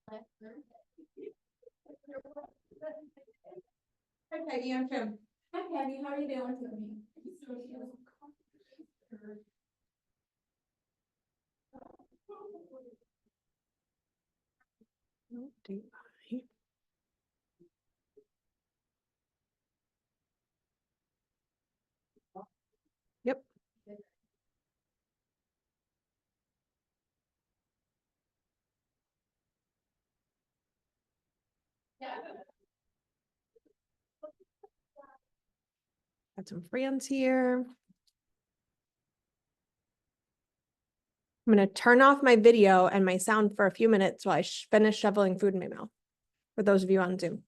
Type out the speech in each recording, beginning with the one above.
Hi Peggy, I'm Kim. Hi Peggy, how are you doing? Do I? Yep. Got some friends here. I'm going to turn off my video and my sound for a few minutes while I finish shoveling food in my mouth. For those of you on Zoom.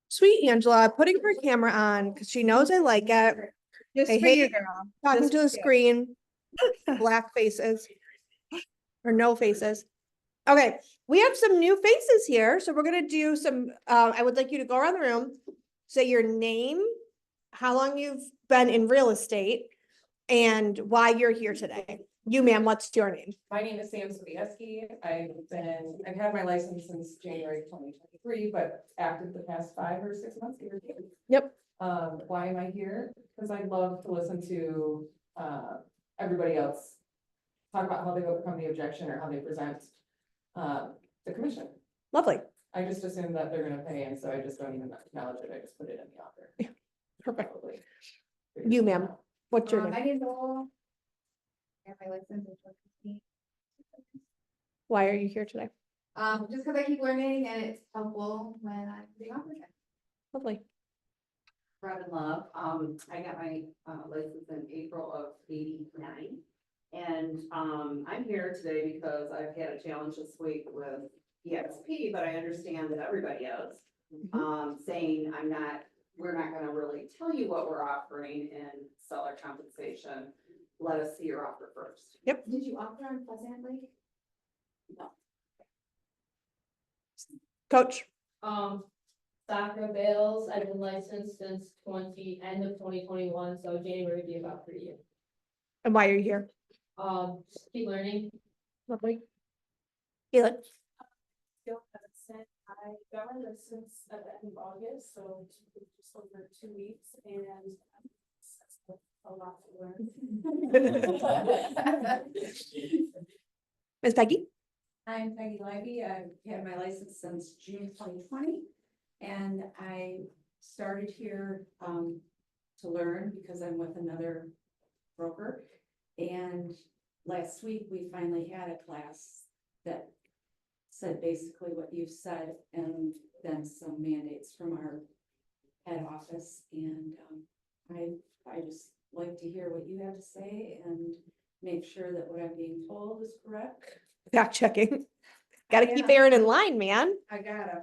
Sweet Angela, putting her camera on because she knows I like it. Just I for hate you, girl. talking Just to the for you. screen, black faces or no faces. Okay, we have some new faces here. So we're gonna do some, I would like you to go around the room, say your name, how long you've been in real estate, and why you're here today. You, ma'am, what's your name? My name is Sam Sobieski. I've had my license since January 2023, but active the past 5 or 6 months. Yep. Why am I here? Because I love to listen to, everybody else talk about how they overcome the objection or how they present, the commission. Lovely. I just assume that they're gonna pay, and so I just don't even acknowledge it. I just put it in the offer. Perfect. Probably. You, ma'am, what's your My name? name's Lowell. I have my license in 2016. Why are you here today? Just because I keep learning and it's helpful when I'm being offered it. Lovely. Robin Love, I got my license in April of '89. And I'm here today because I've had a challenge this week with EXP, but I understand that everybody is saying I'm not we're not gonna really tell you what we're offering and sell our compensation. Let us see your offer first. Did you offer on Pleasant Lake? Coach, Soccer Bills, I've been licensed since end of 2021, so January would be about 3 years. and why are you here? Just keep learning. Lovely. Keelan, Still haven't sent, I got my license at the end of August, so just over 2 weeks and that's a lot to learn. Ms. Peggy? I'm Peggy Libby. I've had my license since June 2020. And I started here to learn because I'm with another broker. And last week, we finally had a class that said basically what you said and then some mandates from our head office. And I just like to hear what you have to say and make sure that what I'm being told is correct. Fact checking. Gotta keep Yeah. Erin in line, man. I gotta.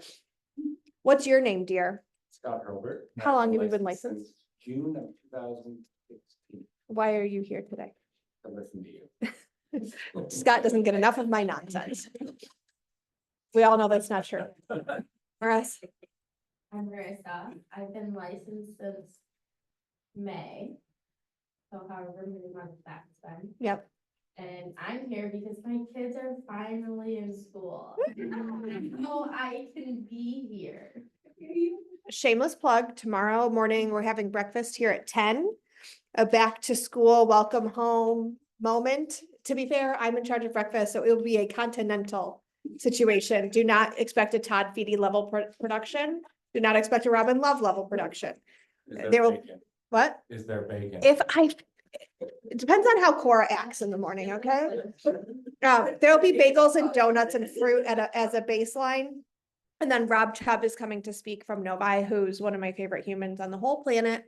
What's your name, dear? Scott Herbert. How long have you been licensed? Since June of 2016. Why are you here today? I listen to you. Scott doesn't get enough of my nonsense. We all know that's not true. Maris? I'm Marissa. I've been licensed since May. So however many months that's been. Yep. And I'm here because my kids are finally in school. So I can be here. Shameless plug, tomorrow morning, we're having breakfast here at 10. A back to school, welcome home moment. To be fair, I'm in charge of breakfast, so it will be a continental situation. Do not expect a Todd Feedy level production. Do not expect a Robin Love level production. Is there There will- bacon? What? Is there bacon? It depends on how Cora acts in the morning, okay? There'll be bagels and donuts and fruit as a baseline. And then Rob Chubb is coming to speak from Novi, who's one of my favorite humans on the whole planet.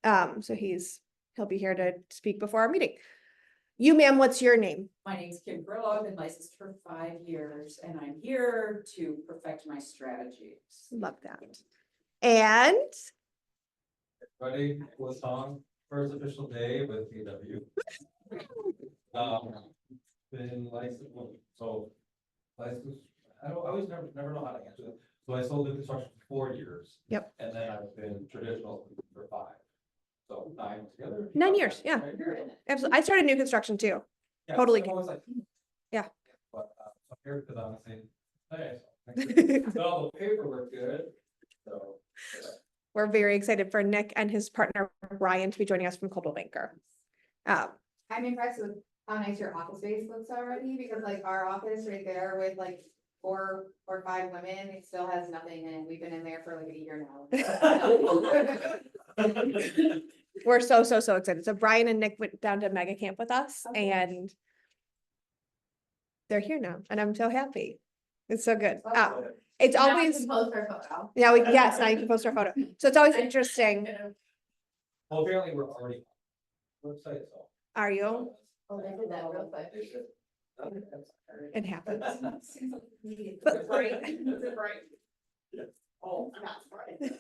So he'll be here to speak before our meeting. You, ma'am, what's your name? My name's Kim Grillo. I've been licensed for 5 years and I'm here to perfect my strategies. Love that. And Friday was on first official day with PW. Been licensed, so licensed, I always never know how to answer that. So I sold new construction for 4 years. Yep. And then I've been traditional for 5. So 9 together. 9 years, yeah. Right? absolutely, I started new construction too. Yeah, Totally. so I was like, Yeah. But I'm here because I'm saying, hey, so all the paperwork good, so. yeah. We're very excited for Nick and his partner Brian to be joining us from Coldwell Banker. I'm impressed with how nice your office space looks already, because like our office right there with like 4 or 5 women, it still has nothing, and we've been in there for like a year now. We're so excited. So Brian and Nick went down to Mega Camp with us and they're here now and I'm so happy. It's so good. It's Now we always, can post our photo. yeah, yes, now you can post our photo. So it's always interesting. Well, apparently we're already on the website, so. Are you? Oh, they did that real quick. It happens. Oh, not right.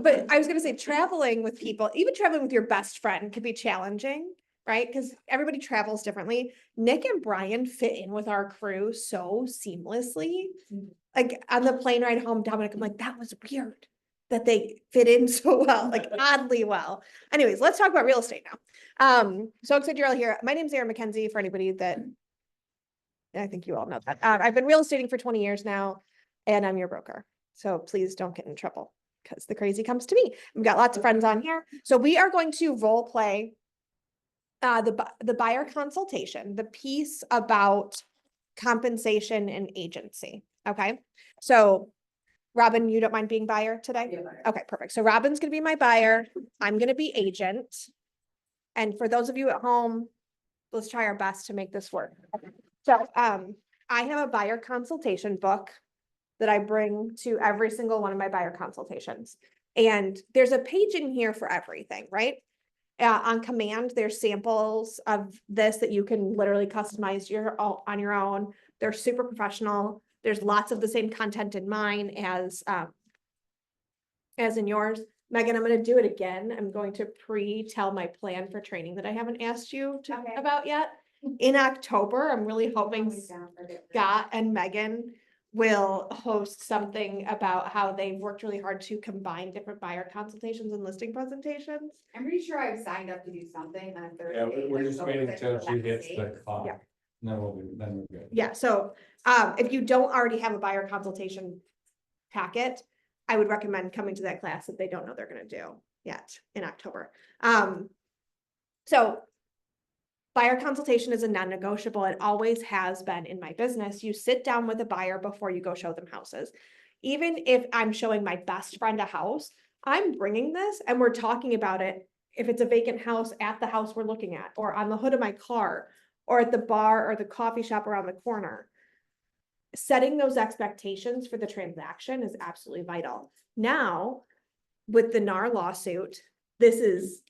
But I was gonna say, traveling with people, even traveling with your best friend could be challenging, right? Because everybody travels differently. Nick and Brian fit in with our crew so seamlessly. Like on the plane ride home, Dominic, I'm like, that was weird that they fit in so well, like oddly well. Anyways, let's talk about real estate now. So excited you're all here. My name's Erin McKenzie, for anybody that I think you all know that. I've been real estating for 20 years now, and I'm your broker. So please don't get in trouble because the crazy comes to me. We've got lots of friends on here. So we are going to role play the buyer consultation, the piece about compensation and agency. Okay. So Robin, you don't mind being buyer today? Okay, perfect. So Robin's gonna be my buyer. I'm gonna be agent. And for those of you at home, let's try our best to make this work. So I have a buyer consultation book that I bring to every single one of my buyer consultations. And there's a page in here for everything, right? On command, there's samples of this that you can literally customize on your own. They're super professional. There's lots of the same content in mine as as in yours. Megan, I'm gonna do it again. I'm going to pre-tell my plan for training that I haven't asked you to Okay. about yet. In October, I'm really hoping Always down for different- Scott and Megan will host something about how they've worked really hard to combine different buyer consultations and listing presentations. I'm pretty sure I've signed up to do something on Thursday. Yeah, we're just so waiting I until forgot she to hits say. the clock. Yeah. Then we're good. Yeah, so if you don't already have a buyer consultation packet, I would recommend coming to that class if they don't know they're gonna do yet in October. So buyer consultation is a non-negotiable. It always has been in my business. You sit down with a buyer before you go show them houses. Even if I'm showing my best friend a house, I'm bringing this and we're talking about it. If it's a vacant house at the house we're looking at, or on the hood of my car, or at the bar or the coffee shop around the corner. Setting those expectations for the transaction is absolutely vital. Now, with the NAR lawsuit, this is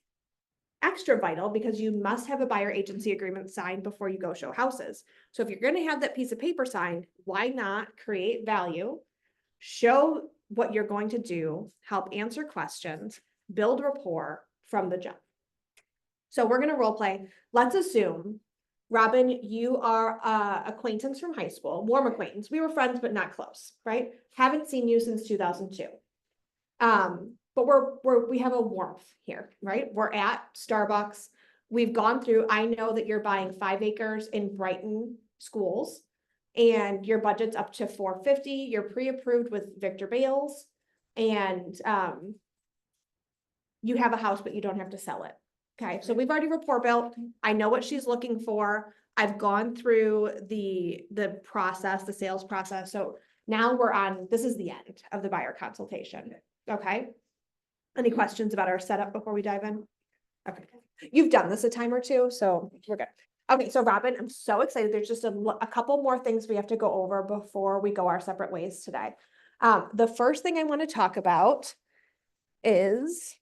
extra vital because you must have a buyer agency agreement signed before you go show houses. So if you're going to have that piece of paper signed, why not create value, show what you're going to do, help answer questions, build rapport from the jump. So we're going to role play. Let's assume, Robin, you are acquaintance from high school, warm acquaintance. We were friends, but not close, right? Haven't seen you since 2002. But we have a warmth here, right? We're at Starbucks. We've gone through, I know that you're buying 5 acres in Brighton schools and your budget's up to 450. You're pre-approved with Victor Bales and you have a house, but you don't have to sell it. Okay, so we've already rapport built. I know what she's looking for. I've gone through the process, the sales process. So now this is the end of the buyer consultation. Okay. Any questions about our setup before we dive in? Okay. You've done this a time or two, so we're good. Okay, so Robin, I'm so excited. There's just a couple more things we have to go over before we go our separate ways today. The first thing I want to talk about is,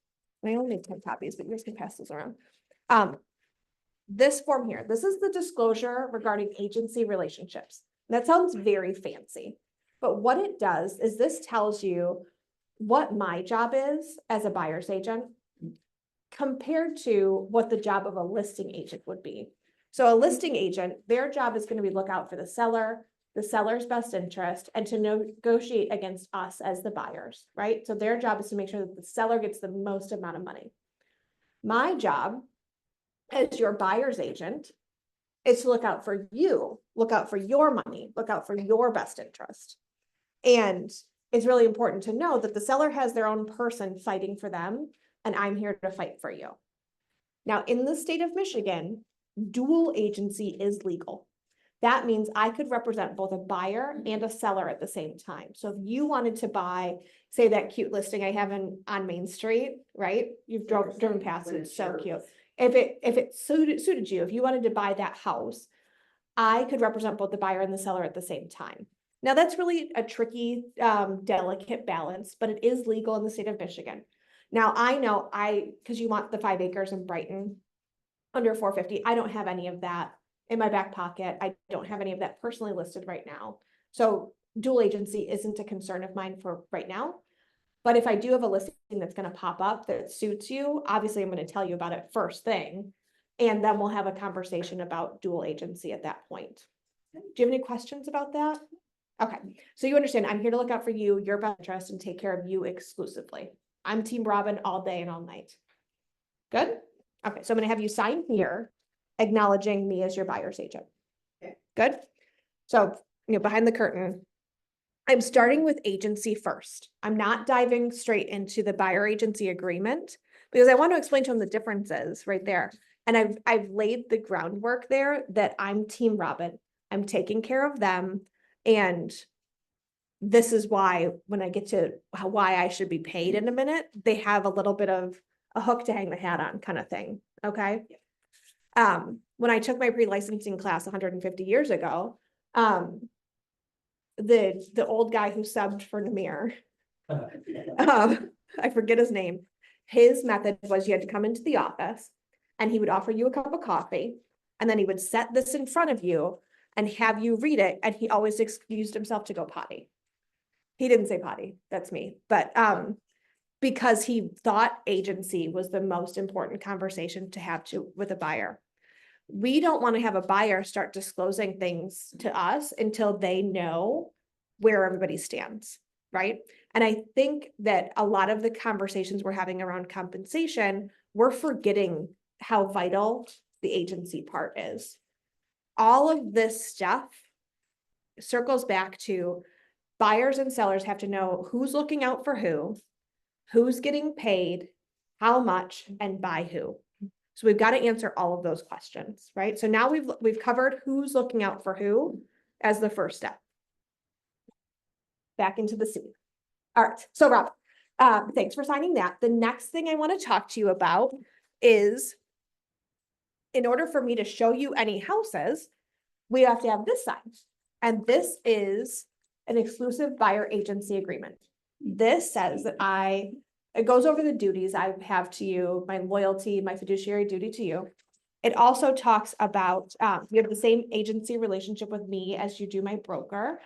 I only need 10 copies, but you guys can pass those around. This form here, this is the disclosure regarding agency relationships. That sounds very fancy, but what it does is this tells you what my job is as a buyer's agent compared to what the job of a listing agent would be. So a listing agent, their job is going to be look out for the seller's best interest, and to negotiate against us as the buyers, right? So their job is to make sure that the seller gets the most amount of money. My job as your buyer's agent is to look out for you, look out for your money, look out for your best interest. And it's really important to know that the seller has their own person fighting for them, and I'm here to fight for you. Now, in the state of Michigan, dual agency is legal. That means I could represent both a buyer and a seller at the same time. So if you wanted to buy, say that cute listing I have on Main Street, right? You've driven past it, it's so cute. If it suited you, if you wanted to buy that house, I could represent both the buyer and the seller at the same time. Now that's really a tricky, delicate balance, but it is legal in the state of Michigan. Now I know because you want the 5 acres in Brighton under 450, I don't have any of that in my back pocket. I don't have any of that personally listed right now. So dual agency isn't a concern of mine for right now. But if I do have a listing that's going to pop up that suits you, obviously I'm going to tell you about it first thing. And then we'll have a conversation about dual agency at that point. Do you have any questions about that? Okay, so you understand, I'm here to look out for you, your best interest, and take care of you exclusively. I'm Team Robin all day and all night. Good? Okay, so I'm going to have you sign here, acknowledging me as your buyer's agent. Okay. Good? So, behind the curtain, I'm starting with agency first. I'm not diving straight into the buyer agency agreement because I want to explain to them the differences right there. And I've laid the groundwork there that I'm Team Robin. I'm taking care of them. And this is why, when I get to why I should be paid in a minute, they have a little bit of a hook to hang the hat on kind of thing. Okay. When I took my pre-licensing class 150 years ago, the old guy who subbed for Namir, I forget his name. His method was you had to come into the office and he would offer you a cup of coffee and then he would set this in front of you and have you read it. And he always excused himself to go potty. He didn't say potty, that's me. But because he thought agency was the most important conversation to have with a buyer. We don't want to have a buyer start disclosing things to us until they know where everybody stands, right? And I think that a lot of the conversations we're having around compensation, we're forgetting how vital the agency part is. All of this stuff circles back to buyers and sellers have to know who's looking out for who's getting paid, how much, and by who. So we've got to answer all of those questions, right? So now we've covered who's looking out for who as the first step. Back into the scene. All right, so Rob, thanks for signing that. The next thing I want to talk to you about is, in order for me to show you any houses, we have to have this signed. And this is an exclusive buyer agency agreement. This says that it goes over the duties I have to you, my loyalty, my fiduciary duty to you. It also talks about, you have the same agency relationship with me as you do my broker.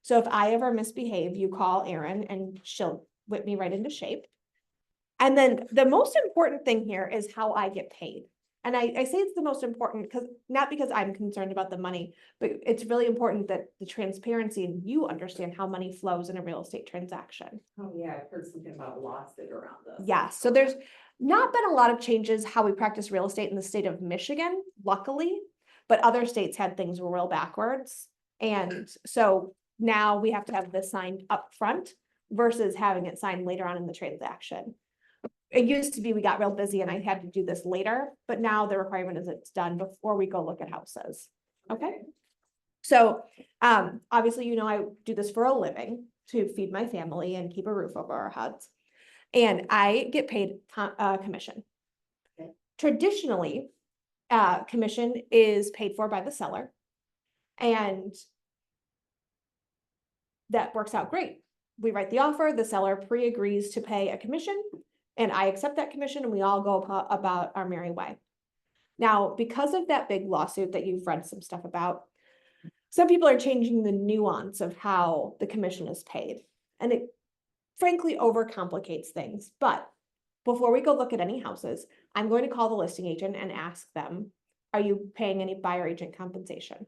So if I ever misbehave, you call Erin and she'll whip me right into shape. And then the most important thing here is how I get paid. And I say it's the most important because not because I'm concerned about the money, but it's really important that the transparency and you understand how money flows in a real estate transaction. Oh, yeah, I've heard something about lawsuit around this. Yes, so there's not been a lot of changes how we practice real estate in the state of Michigan, luckily, but other states had things real backwards. And so now we have to have this signed up front versus having it signed later on in the transaction. It used to be we got real busy and I had to do this later, but now the requirement is it's done before we go look at houses. Okay. So, obviously, you know, I do this for a living to feed my family and keep a roof over our heads. And I get paid commission. Okay. Traditionally, commission is paid for by the seller. And that works out great. We write the offer, the seller pre-agrees to pay a commission, and I accept that commission and we all go about our merry way. Now, because of that big lawsuit that you've read some stuff about, some people are changing the nuance of how the commission is paid. And it frankly overcomplicates things. But before we go look at any houses, I'm going to call the listing agent and ask them, are you paying any buyer agent compensation?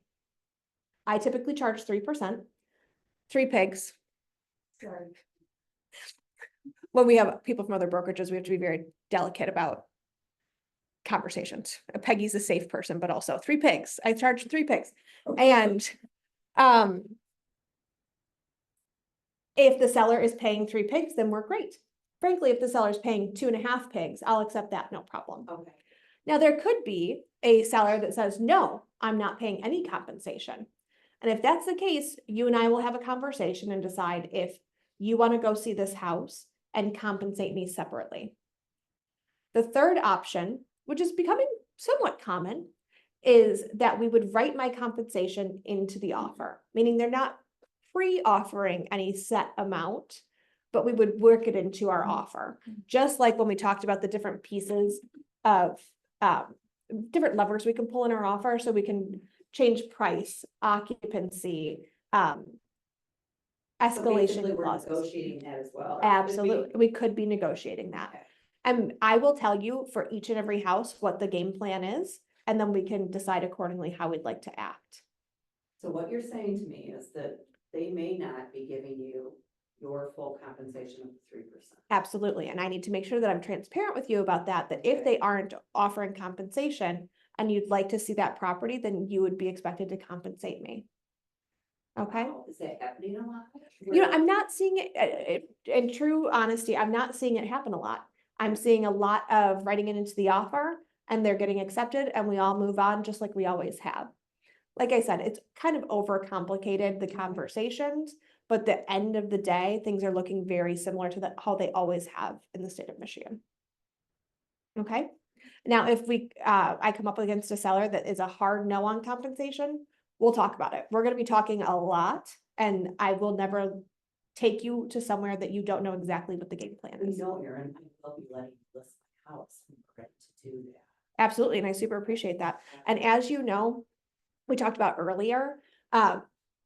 I typically charge 3%, 3 pigs. Sorry. When we have people from other brokerages, we have to be very delicate about conversations. Peggy's a safe person, but also 3 pigs. I charge 3 pigs. And if the seller is paying 3 pigs, then we're great. Frankly, if the seller's paying 2.5 pigs, I'll accept that, no problem. Okay. Now, there could be a seller that says, no, I'm not paying any compensation. And if that's the case, you and I will have a conversation and decide if you want to go see this house and compensate me separately. The third option, which is becoming somewhat common, is that we would write my compensation into the offer, meaning they're not pre-offering any set amount, but we would work it into our offer. Just like when we talked about the different pieces of different levers we can pull in our offer, so we can change price, occupancy, escalation We're clauses. negotiating that as well. Absolutely, we could be negotiating that. Okay. And I will tell you for each and every house what the game plan is, and then we can decide accordingly how we'd like to act. So what you're saying to me is that they may not be giving you your full compensation of 3%. Absolutely, and I need to make sure that I'm transparent with you about that, that if they aren't offering compensation and you'd like to see that property, then you would be expected to compensate me. Okay? Wow, is that happening a lot? You know, I'm not seeing it, in true honesty, I'm not seeing it happen a lot. I'm seeing a lot of writing it into the offer and they're getting accepted and we all move on just like we always have. Like I said, it's kind of overcomplicated, the conversations, but at the end of the day, things are looking very similar to how they always have in the state of Michigan. Okay? Now, if I come up against a seller that is a hard no on compensation, we'll talk about it. We're going to be talking a lot and I will never take you to somewhere that you don't know exactly what the game plan We is. know, Erin, I will be letting you list my house. We're ready to do that. Absolutely, and I super appreciate that. And as you know, we talked about earlier, I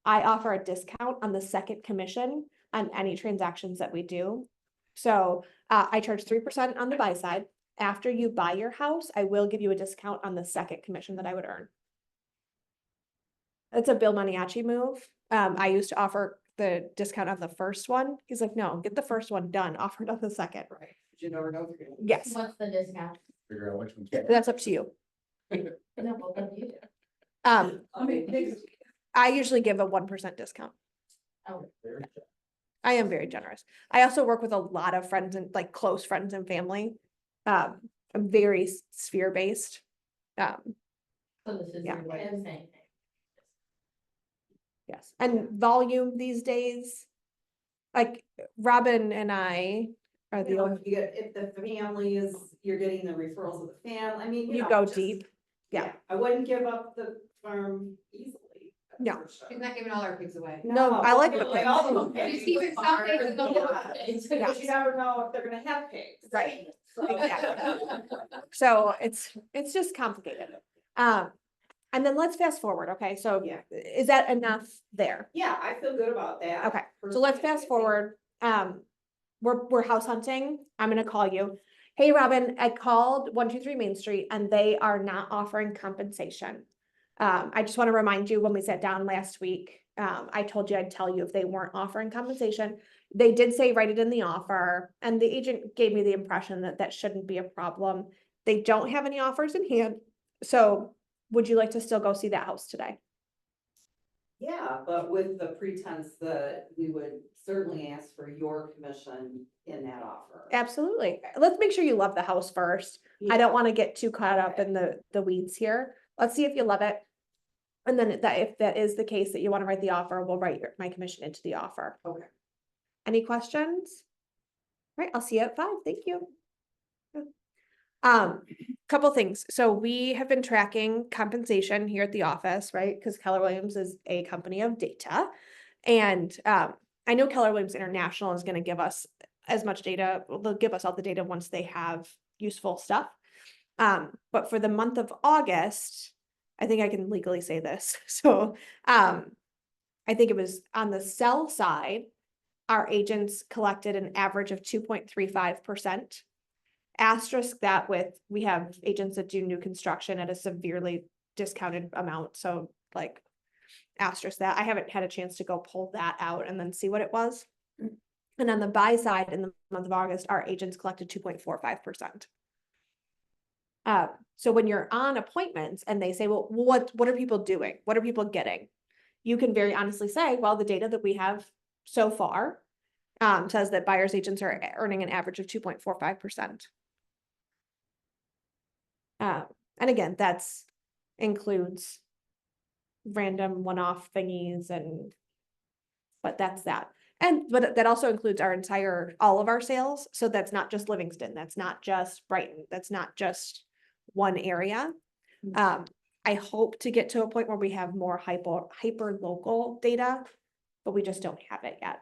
offer a discount on the second commission on any transactions that we do. So, I charge 3% on the buy side. After you buy your house, I will give you a discount on the second commission that I would earn. It's a Bill Maniaci move. I used to offer the discount on the first one. He's like, no, get the first one done, offer it on the second. Right, you never know if you're gonna. Yes, What's the discount? Figure out which one's. that's up to you. No, both of you. Um, I mean, I usually give a 1% discount. Oh, I am very generous. I also work with a lot of friends and like close friends and family. I'm very sphere based. so this is Yeah. your way of saying it. Yes, and volume these days, like Robin and I are the You know, only, if you get, if the family is, you're getting the referrals of the family, I mean, you know, go just- deep. Yeah. I wouldn't give up the farm easily. that's No. for sure. She's not giving all our pigs away. No, I like the Like pigs. all of them. She's keeping some pigs and those Yeah. pigs. Because you never know if they're gonna have pigs. Right. So- Exactly. So it's just complicated. And then let's fast forward, okay? So Yeah. is that enough there? Yeah, I feel good about that. Okay, so let's personally. fast forward. We're house hunting. I'm gonna call you. Hey, Robin, I called 123 Main Street and they are not offering compensation. I just want to remind you, when we sat down last week, I told you I'd tell you if they weren't offering compensation. They did say write it in the offer, and the agent gave me the impression that that shouldn't be a problem. They don't have any offers in hand. So would you like to still go see that house today? Yeah, but with the pretense that we would certainly ask for your commission in that offer. Absolutely. Let's make sure you love the house first. I don't want to get too caught up in the weeds here. Let's see if you love it. And then if that is the case that you want to write the offer, we'll write my commission into the offer. Okay. Any questions? Right, I'll see you at 5. Thank you. Couple things. So we have been tracking compensation here at the office, right? Because Keller Williams is a company of data. And I know Keller Williams International is going to give us as much data. They'll give us all the data once they have useful stuff. But for the month of August, I think I can legally say this. So I think it was on the sell side, our agents collected an average of 2.35%. Asterisk that with, we have agents that do new construction at a severely discounted amount. So like asterisk that. I haven't had a chance to go pull that out and then see what it was. And on the buy side, in the month of August, our agents collected 2.45%. So when you're on appointments and they say, well, what are people doing? What are people getting? You can very honestly say, well, the data that we have so far says that buyer's agents are earning an average of 2.45%. And again, that's includes random one-off thingies but that's that. But that also includes all of our sales. So that's not just Livingston, that's not just Brighton, that's not just one area. I hope to get to a point where we have more hyper local data, but we just don't have it yet.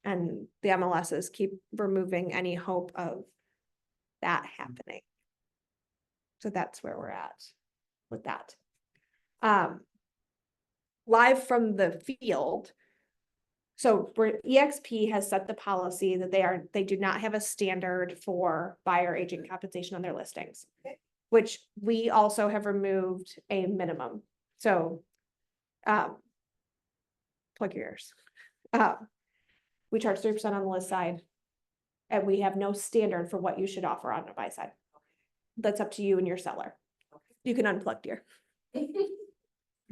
And the MLSs keep removing any hope of that happening. So that's where we're at with that. Live from the field. So EXP has set the policy that they do not have a standard for buyer agent compensation on their listings, which we also have removed a minimum. So, plug your ears. We charge 3% on the list side, and we have no standard for what you should offer on the buy side. That's up to you and your seller. You can unplug, dear. I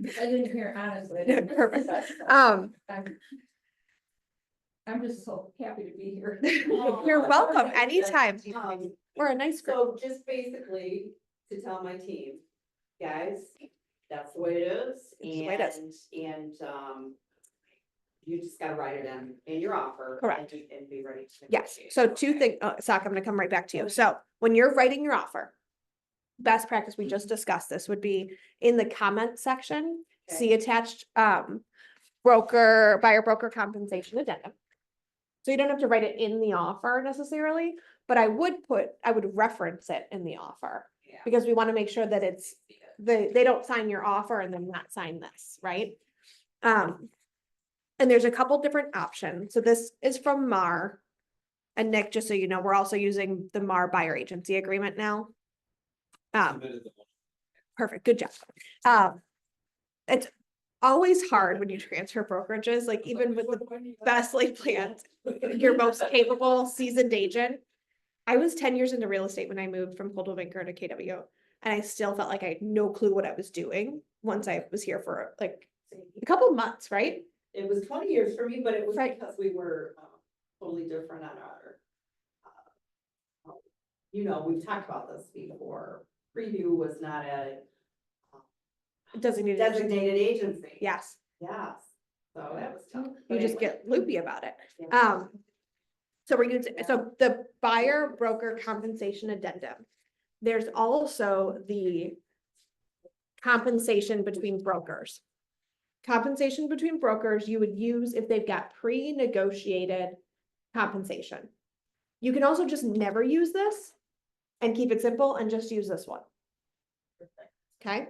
didn't hear honestly. Perfect. I'm just so happy to be here. You're welcome anytime. We're a nice group. So just basically to tell my team, guys, that's the way it is. the way it is. And you just gotta write it in your offer. Correct. And be ready to. Yes, negotiate. so 2 things, Sock, I'm gonna come right back to you. So when you're writing your offer, best practice, we just discussed this, would be in the comment section, Okay. see attached buyer broker compensation addendum. So you don't have to write it in the offer necessarily, but I would reference it in the offer. Yeah. Because we want to make sure that it's, they don't sign your offer and then not sign this, right? And there's a couple different options. So this is from Mar. And Nick, just so you know, we're also using the MAR buyer agency agreement now. Submitted the motion. Perfect, good job. It's always hard when you transfer brokerages, like even with the best laid plans, your most capable seasoned agent. I was 10 years into real estate when I moved from Coldwell Banker to KW, and I still felt like I had no clue what I was doing once I was here for like a couple months, right? It was 20 years for me, but it was Right. because we were totally different on our. You know, we've talked about this before. Preview was not a Designated. agent. designated agency. Yes, Yes, so that was tough. you But just anyway. get loopy about it. Yeah. So we're using, so the buyer broker compensation addendum. There's also the compensation between brokers. Compensation between brokers you would use if they've got pre-negotiated compensation. You can also just never use this and keep it simple and just use this one. Okay?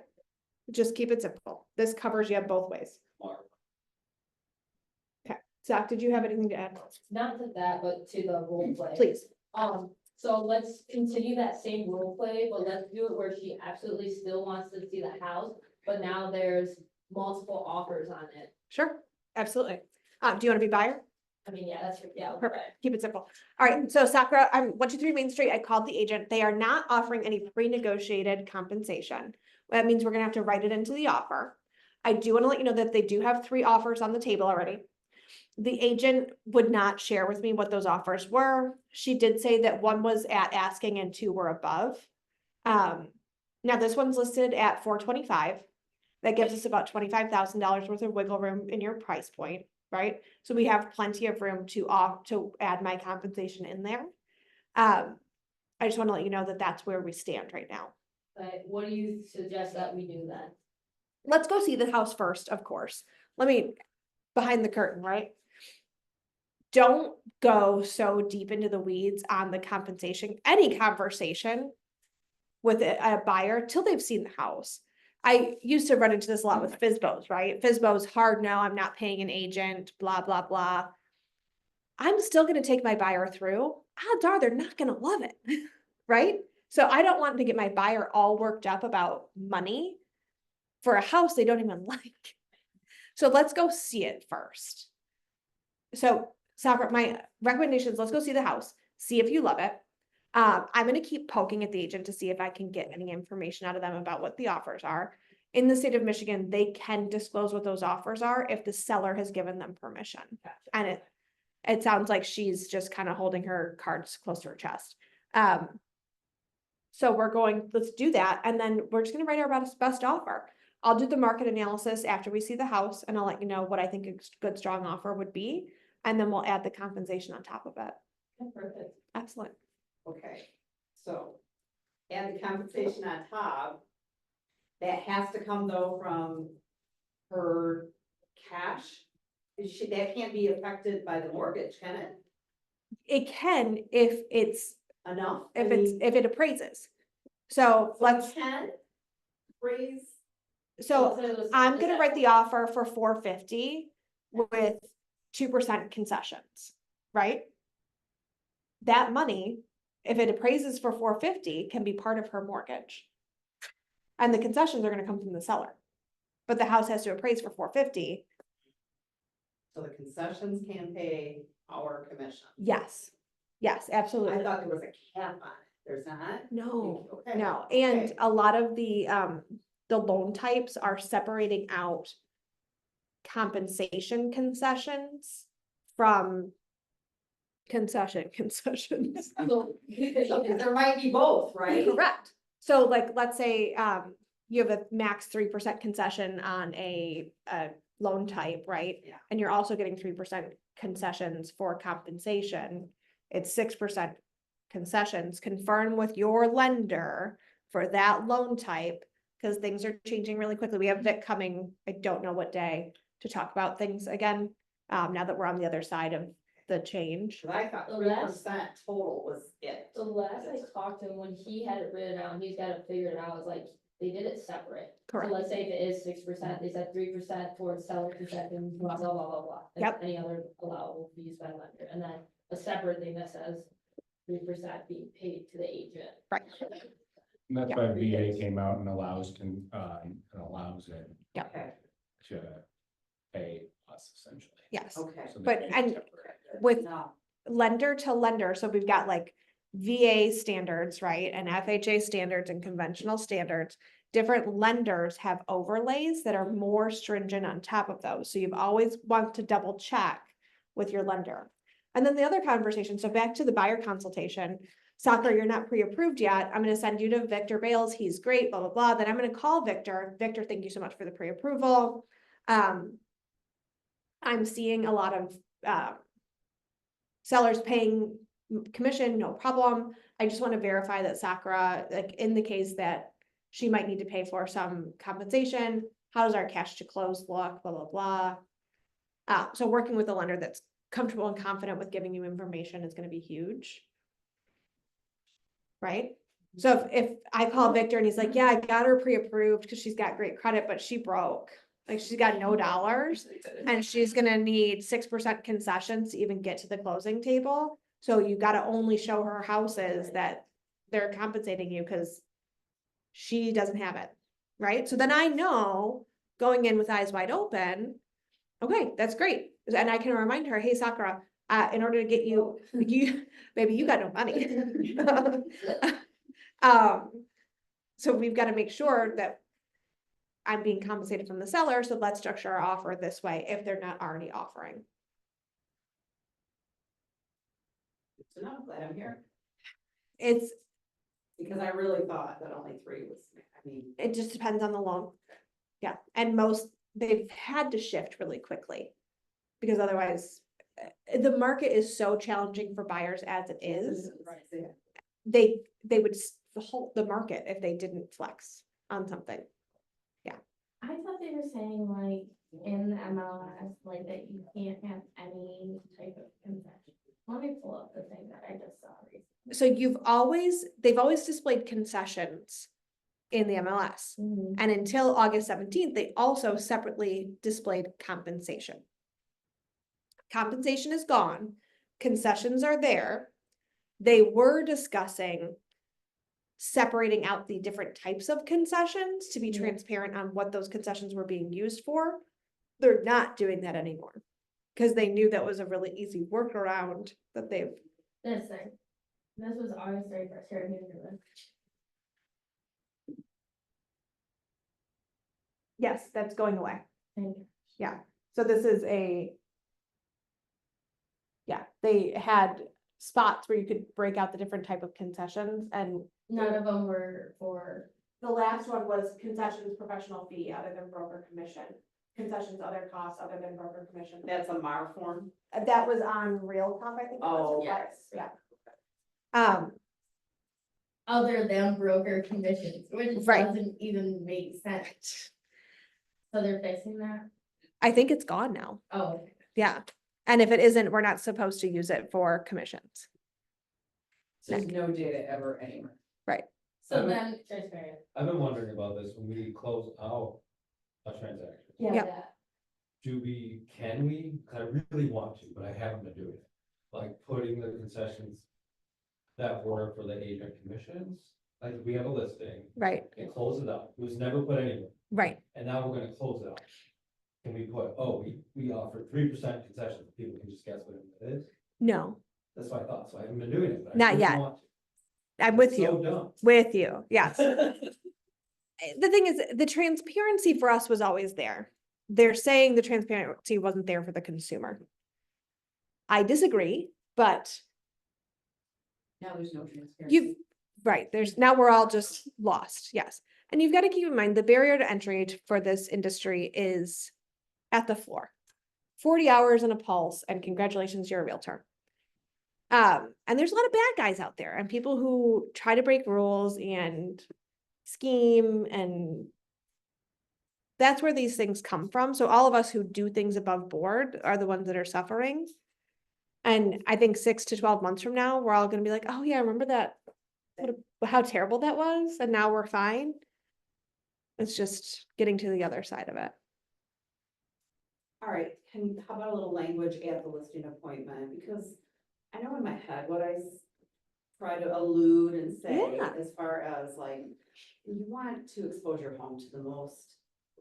Just keep it simple. This covers you both ways. Mark. Okay. Zach, did you have anything to add? Not to that, but to the role play. Please. So let's continue that same role play, but let's do it where she absolutely still wants to see the house, but now there's multiple offers on it. Sure, absolutely. Do you want to be buyer? I mean, yeah, that's, yeah. Perfect. Keep it simple. All right. So Sakura, I'm 123 Main Street. I called the agent. They are not offering any pre-negotiated compensation. That means we're gonna have to write it into the offer. I do want to let you know that they do have 3 offers on the table already. The agent would not share with me what those offers were. She did say that 1 was at asking and 2 were above. Now this one's listed at 425. That gives us about $25,000 worth of wiggle room in your price point, right? So we have plenty of room to add my compensation in there. I just want to let you know that that's where we stand right now. But what do you suggest that we do then? Let's go see the house first, of course. Let me, behind the curtain, right? Don't go so deep into the weeds on the compensation, any conversation with a buyer till they've seen the house. I used to run into this a lot with FSBOs, right? FSBO's hard no, I'm not paying an agent, blah, blah, blah. I'm still gonna take my buyer through. Odds are they're not gonna love it, right? So I don't want to get my buyer all worked up about money for a house they don't even like. So let's go see it first. So Sakura, my recommendation is let's go see the house, see if you love it. I'm gonna keep poking at the agent to see if I can get any information out of them about what the offers are. In the state of Michigan, they can disclose what those offers are if the seller has given them permission. And it sounds like she's just kind of holding her cards close to her chest. So let's do that. And then we're just gonna write our best offer. I'll do the market analysis after we see the house and I'll let you know what I think a good, strong offer would be. And then we'll add the compensation on top of it. Perfect. Excellent. Okay, so add the compensation on top. That has to come though from her cash. That can't be affected by the mortgage, can it? It can if it's, Enough? if it appraises. So let's, Can raise. so I'm gonna write the offer for 450 with 2% concessions, right? That money, if it appraises for 450, can be part of her mortgage. And the concessions are gonna come from the seller. But the house has to appraise for 450. So the concessions can pay our commission. Yes, yes, absolutely. I thought there was a cap on it. There's not? No, Okay. no, and Okay. a lot of the loan types are separating out compensation concessions from concessions. There might be both, right? Correct. So like, let's say, you have a max 3% concession on a loan type, right? Yeah. And you're also getting 3% concessions for compensation. It's 6% concessions. Confirm with your lender for that loan type, because things are changing really quickly. We have Vic coming, I don't know what day, to talk about things again, now that we're on the other side of the change. But I thought The 3% total was it. The last I talked to him, when he had it written out, he's got it figured out, it's like, they did it separate. Correct. So let's say if it is 6%, they said 3% towards seller concessions, blah, blah, blah, blah, blah. and Yep. Any other allowable fees by lender, and then a separate thing that says 3% being paid to the agent. Right. And that's Yeah. why VA came out and allows it Okay, to pay us essentially. Yes. okay. So But- they pay and- separate. With No, lender to lender, so we've got like VA standards, right, and FHA standards and conventional standards. Different lenders have overlays that are more stringent on top of those, so you've always want to double check with your lender. And then the other conversation, so back to the buyer consultation, Sakura, you're not pre-approved yet, I'm gonna send you to Victor Bales, he's great, blah, blah, blah, then I'm gonna call Victor, thank you so much for the pre-approval. I'm seeing a lot of, sellers paying commission, no problem. I just want to verify that Sakura, like in the case that she might need to pay for some compensation, how does our cash to close look, blah, blah, blah. So working with a lender that's comfortable and confident with giving you information is gonna be huge. Right? So if I call Victor and he's like, yeah, I got her pre-approved because she's got great credit, but she broke. Like she's got no dollars and she's gonna need 6% concessions to even get to the closing table. So you gotta only show her houses that they're compensating you because she doesn't have it, right? So then I know going in with eyes wide open, okay, that's great. And I can remind her, hey, Sakura, in order to get you, baby, you got no money. So we've got to make sure that I'm being compensated from the seller, so let's structure our offer this way if they're not already offering. so now I'm glad I'm here, It's, because I really thought that only 3 was, I mean, it just depends on the loan. Yeah, and they've had to shift really quickly. Because otherwise, the market is so challenging for buyers as it is. They would halt the market if they didn't flex on something. I thought they were saying like in the MLS, like that you can't have any type of concession. Let me pull up the thing that I just saw recently. So they've always displayed concessions in the MLS. And until August 17th, they also separately displayed compensation. Compensation is gone, concessions are there. They were discussing separating out the different types of concessions to be Yeah. transparent on what those concessions were being used for. They're not doing that anymore because they knew that was a really easy workaround that they've. This thing, this was August 31st, here, here's your list. Yes, that's going away. Thank you. Yeah, so this is yeah, they had spots where you could break out the different type of concessions and None of them were for, the last one was concessions professional fee other than broker commission. Concessions, other costs other than broker commission. that's a MAR form. That was on Realtop, I think. it was. Oh, yes. Yeah. other than broker commissions, which Right. doesn't even make sense. So they're fixing that? I think it's gone now. Oh, Yeah. And if it isn't, we're not supposed to use it for commissions. So there's no data ever anywhere. so then, transparent. I've been wondering about this when we close out a transaction. Yeah. Yep. that. Can we, 'cause I really want to, but I haven't been doing it, like putting the concessions that were for the agent commissions, like we have a listing Right, and close it out, it was never put anywhere, right. and now we're gonna close it out. Can we put, we offer 3% concessions, people can just guess what it is, No, that's what I thought, so I haven't been doing it. But I Not really yet. want to. I'm with It's you, so dumb. with you. Yes. The thing is, the transparency for us was always there. They're saying the transparency wasn't there for the consumer. I disagree, but Now there's no transparency. right, now we're all just lost, yes. And you've got to keep in mind, the barrier to entry for this industry is at the floor. 40 hours and a pulse, and congratulations, you're a realtor. And there's a lot of bad guys out there and people who try to break rules and scheme, and that's where these things come from. So all of us who do things above board are the ones that are suffering. And I think 6 to 12 months from now, we're all gonna be like, oh yeah, remember that, how terrible that was, and now we're fine. It's just getting to the other side of it. All right, how about a little language at the listing appointment, because I know in my head what try to allude and say Yeah. as far as like, you want to expose your home to the most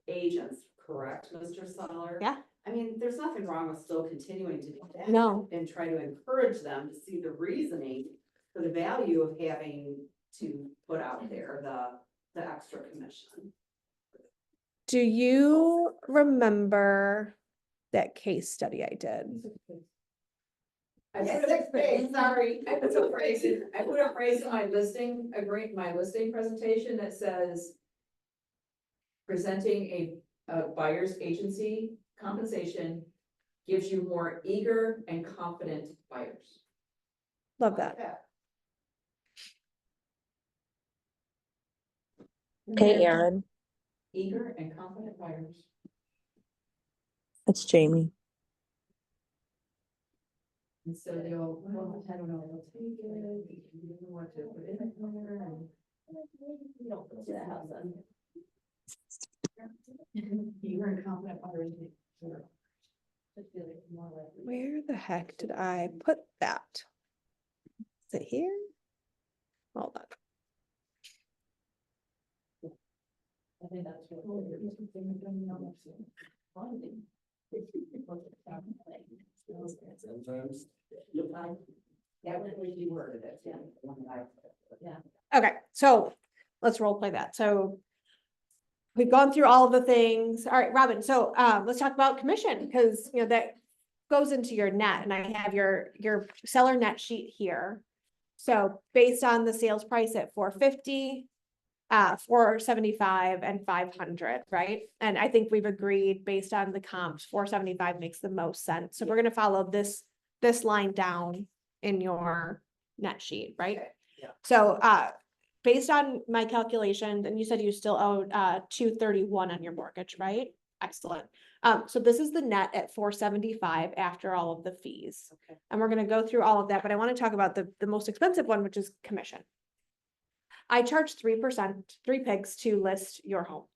agents, correct, Mr. Seller? Yeah. I mean, there's nothing wrong with still continuing to do that. No. And try to encourage them to see the reasoning for the value of having to put out there the extra commission. Do you remember that case study I did? I Yeah, put a 6 days, sorry. I put a phrase in my listing, my listing presentation that says presenting a buyer's agency compensation gives you more eager and confident buyers. Love that. Okay, Erin, Eager and confident buyers. it's Jamie. And so they'll, well, I don't know, they'll take it, you don't know what to put in there and. You don't go to that house then. Eager and confident buyers. Where the heck did I put that? Is it here? Hold on. I think that's what. Sometimes. That was the way you worded it, yeah. Okay, so let's role play that. So we've gone through all of the things. All right, Robin, so let's talk about commission, because you know that goes into your net, and I have your seller net sheet here. So based on the sales price at 450, 475 and 500, right? And I think we've agreed based on the comps, 475 makes the most sense. So we're gonna follow this line down in your net sheet, right? Yeah. So based on my calculations, and you said you still owe 231 on your mortgage, right? Excellent. So this is the net at 475 after all of the fees. Okay. And we're gonna go through all of that, but I want to talk about the most expensive one, which is commission. I charge 3%, 3 pigs to list your home.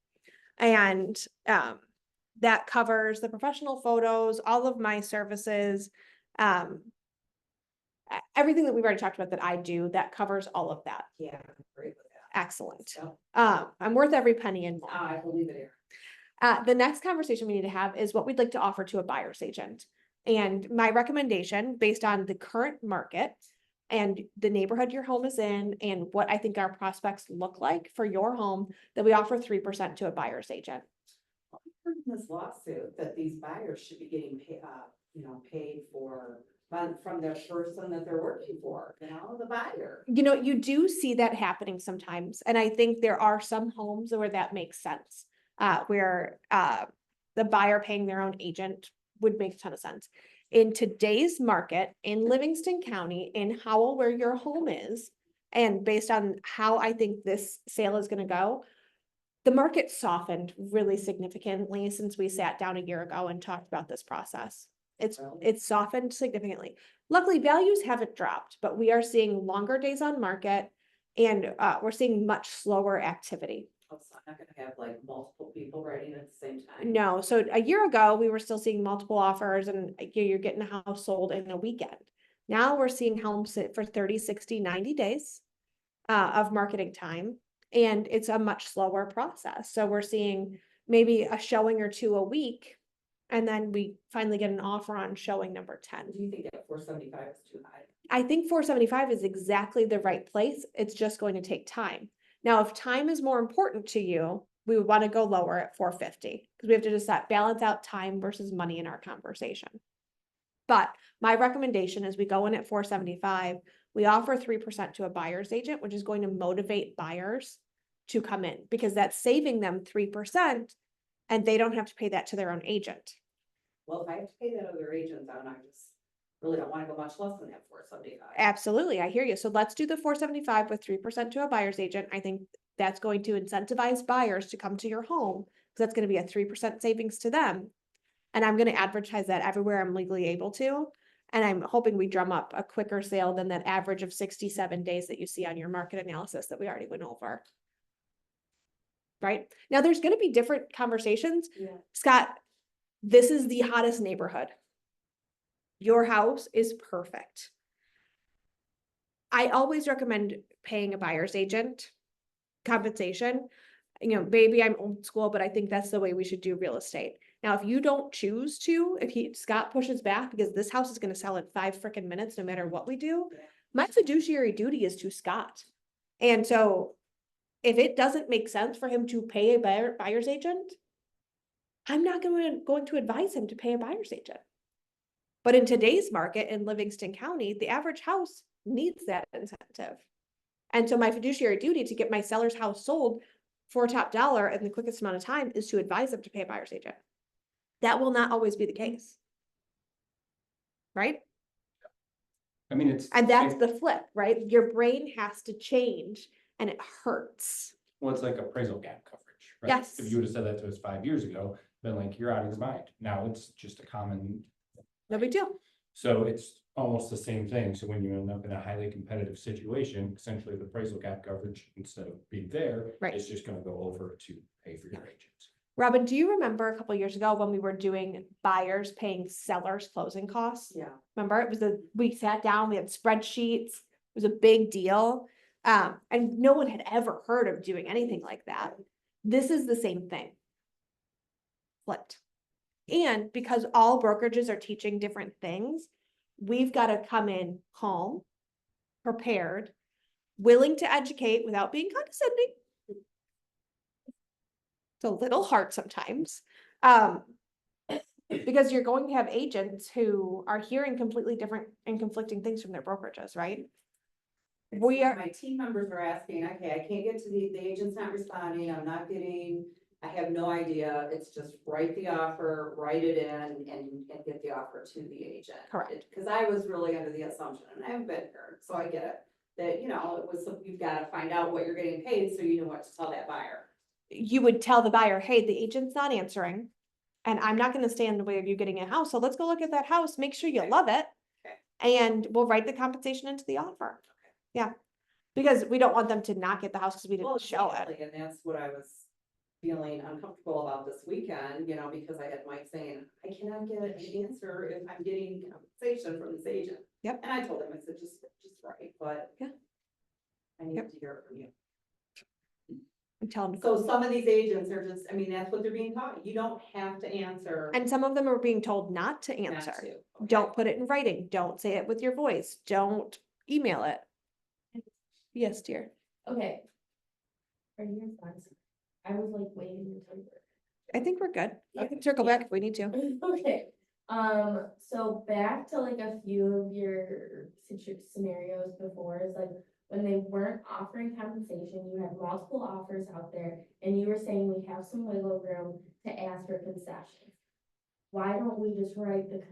And that covers the professional photos, all of my services, everything that we've already talked about that I do, that covers all of that. Yeah, I agree with that. Excellent. So, I'm worth every penny and more. I believe it, Erin. The next conversation we need to have is what we'd like to offer to a buyer's agent. And my recommendation, based on the current market and the neighborhood your home is in, and what I think our prospects look like for your home, that we offer 3% to a buyer's agent. I heard in this lawsuit that these buyers should be getting paid, paid from the person that they're working for, the buyer. You know, you do see that happening sometimes, and I think there are some homes where that makes sense, where the buyer paying their own agent would make a ton of sense. In today's market, in Livingston County, in Howell, where your home is, and based on how I think this sale is gonna go, the market softened really significantly since we sat down a year ago and talked about this process. It's softened significantly. Luckily, values haven't dropped, but we are seeing longer days on market, and we're seeing much slower activity. So I'm not gonna have like multiple people writing at the same time. No, so a year ago, we were still seeing multiple offers, and you're getting a house sold in a weekend. Now we're seeing homes sit for 30, 60, 90 days of marketing time, and it's a much slower process. So we're seeing maybe a showing or two a week, and then we finally get an offer on showing number 10. Do you think that 475 is too high? I think 475 is exactly the right place. It's just going to take time. Now, if time is more important to you, we would want to go lower at 450, because we have to just balance out time versus money in our conversation. But my recommendation is we go in at 475, we offer 3% to a buyer's agent, which is going to motivate buyers to come in, because that's saving them 3%, and they don't have to pay that to their own agent. Well, if I have to pay that other agent, then I just really don't want to go much less than that 475. Absolutely, I hear you. So let's do the 475 with 3% to a buyer's agent. I think that's going to incentivize buyers to come to your home, because that's going to be a 3% savings to them. And I'm going to advertise that everywhere I'm legally able to. And I'm hoping we drum up a quicker sale than that average of 67 days that you see on your market analysis that we already went over. Right? Now, there's going to be different conversations. Yeah. Scott, this is the hottest neighborhood. Your house is perfect. I always recommend paying a buyer's agent compensation. You know, maybe I'm old school, but I think that's the way we should do real estate. Now, if you don't choose to, Scott pushes back because this house is gonna sell in 5 freaking minutes, no matter what we do, my fiduciary duty is to Scott. And so if it doesn't make sense for him to pay a buyer's agent, I'm not going to advise him to pay a buyer's agent. But in today's market in Livingston County, the average house needs that incentive. And so my fiduciary duty to get my seller's house sold for top dollar in the quickest amount of time is to advise them to pay a buyer's agent. That will not always be the case. Right? I mean, it's. And that's the flip, right? Your brain has to change and it hurts. Well, it's like appraisal gap coverage, right? Yes. If you would have said that to us 5 years ago, been like, you're out of your mind. Now it's just a common. No big deal. So it's almost the same thing. So when you end up in a highly competitive situation, essentially the appraisal gap coverage, instead of being there, Right. is just gonna go over to pay for your agents. Robin, do you remember a couple years ago when we were doing buyers paying sellers closing costs? Yeah. Remember, we sat down, we had spreadsheets, it was a big deal. And no one had ever heard of doing anything like that. This is the same thing. Flipped. And because all brokerages are teaching different things, we've got to come in calm, prepared, willing to educate without being condescending. It's a little hard sometimes. Because you're going to have agents who are hearing completely different and conflicting things from their brokerages, right? My team members were asking, okay, I can't get to the agent's not responding, I have no idea, it's just write the offer, write it in and get the offer to the agent. Correct. Cause I was really under the assumption, and I haven't been here, so I get it, that, it was, you've gotta find out what you're getting paid, so you know what to tell that buyer. You would tell the buyer, hey, the agent's not answering. And I'm not gonna stand in the way of you getting a house, so let's go look at that house, make sure you love it. Okay. And we'll write the compensation into the offer. Yeah, because we don't want them to not get the house because we Well, didn't show it. exactly, and that's what I was feeling uncomfortable about this weekend, because I had Mike saying, I cannot get an answer if I'm getting compensation from this agent. Yep. And I told him, I said, just write, but. Yeah. I need Yep. to hear from you. I'm telling them. So some of these agents are just, that's what they're being taught, you don't have to answer. And some of them are being told not to not answer. to, okay. Don't put it in writing. Don't say it with your voice. Don't email it. Yes, dear. Okay. Are you responsive? I was like waiting until you were. I think we're good. I can circle back if we need to. Okay, so back to like a few of your scenarios before is like when they weren't offering compensation, you had multiple offers out there and you were saying we have some wiggle room to ask for concessions. Why don't we just write the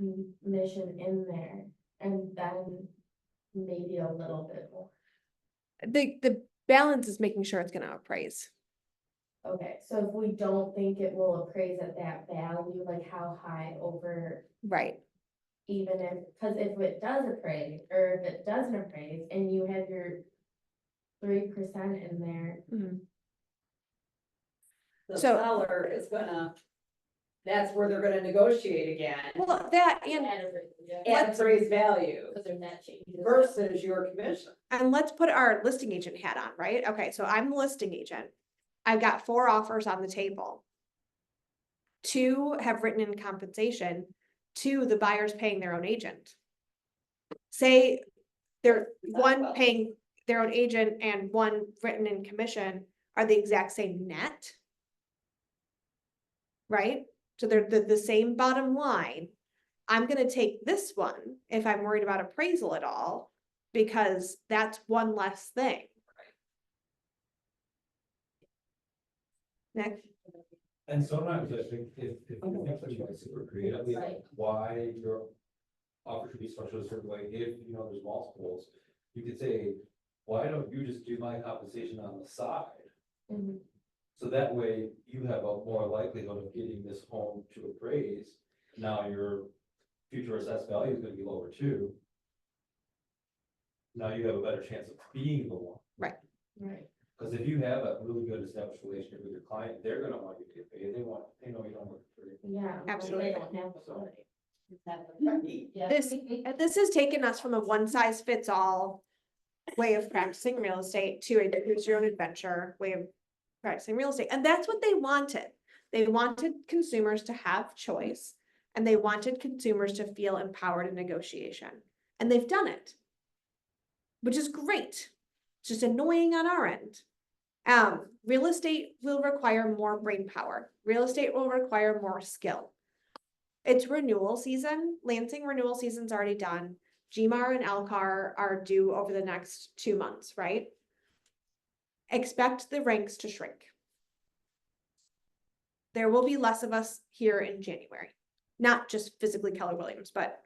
commission in there and then maybe a little bit more? The balance is making sure it's gonna appraise. Okay, so if we don't think it will appraise at that value, like how high over, Right. even if, cause if it does appraise, or if it doesn't appraise, and you have your 3% in there. Mhm. The So- seller is that's where they're gonna negotiate again. Well, that and At appraised value Cause their net changes. versus your commission. let's put our listing agent hat on, right? Okay, so I'm the listing agent. I've got 4 offers on the table. 2 have written in compensation, 2 the buyer's paying their own agent. Say they're one paying their own agent and one written in commission are the exact same net. Right? So they're the same bottom line. I'm gonna take this one if I'm worried about appraisal at all, because that's one less thing. Nick? And sometimes I think if you think something like super creatively, Right. why your offer should be structured a certain way, if you know there's multiples, you could say, why don't you just do my compensation on the side? Mhm. So that way you have a more likelihood of getting this home to appraise. Now your future assessed value is gonna be lower too. Now you have a better chance of being the one. Right. Because if you have a really good established relationship with your client, they're gonna want you to get paid. They know you don't work for free. Yeah. but Absolutely. They don't have the So- money. Yeah. This has taken us from a one size fits all way of practicing real estate to a choose your own adventure way of practicing real estate. And that's what they wanted. They wanted consumers to have choice, and they wanted consumers to feel empowered in negotiation. And they've done it, which is great. It's just annoying on our end. Real estate will require more brain power. Real estate will require more skill. It's renewal season. Lansing renewal season's already done. GMAR and LCAR are due over the next 2 months, right? Expect the ranks to shrink. There will be less of us here in January, not just physically Keller Williams, but